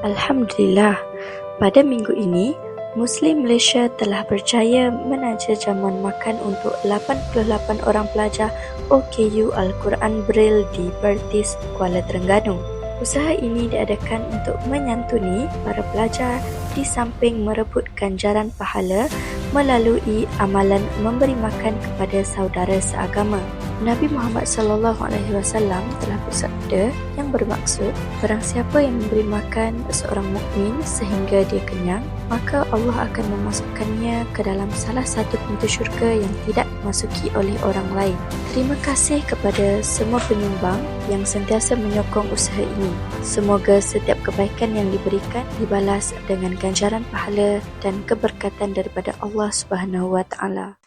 Alhamdulillah, pada minggu ini, Muslim Malaysia telah berjaya menaja jamuan makan untuk 88 orang pelajar OKU Al-Quran Braille di Pertis, Kuala Terengganu. Usaha ini diadakan untuk menyantuni para pelajar di samping merebut ganjaran pahala melalui amalan memberi makan kepada saudara seagama. Nabi Muhammad SAW telah bersabda yang bermaksud, barang siapa yang memberi makan seorang mukmin sehingga dia kenyang, maka Allah akan memasukkannya ke dalam salah satu pintu syurga yang tidak dimasuki oleh orang lain. Terima kasih kepada semua penyumbang yang sentiasa menyokong usaha ini. Semoga setiap kebaikan yang diberikan dibalas dengan ganjaran pahala dan keberkatan daripada Allah Subhanahu Wa Taala.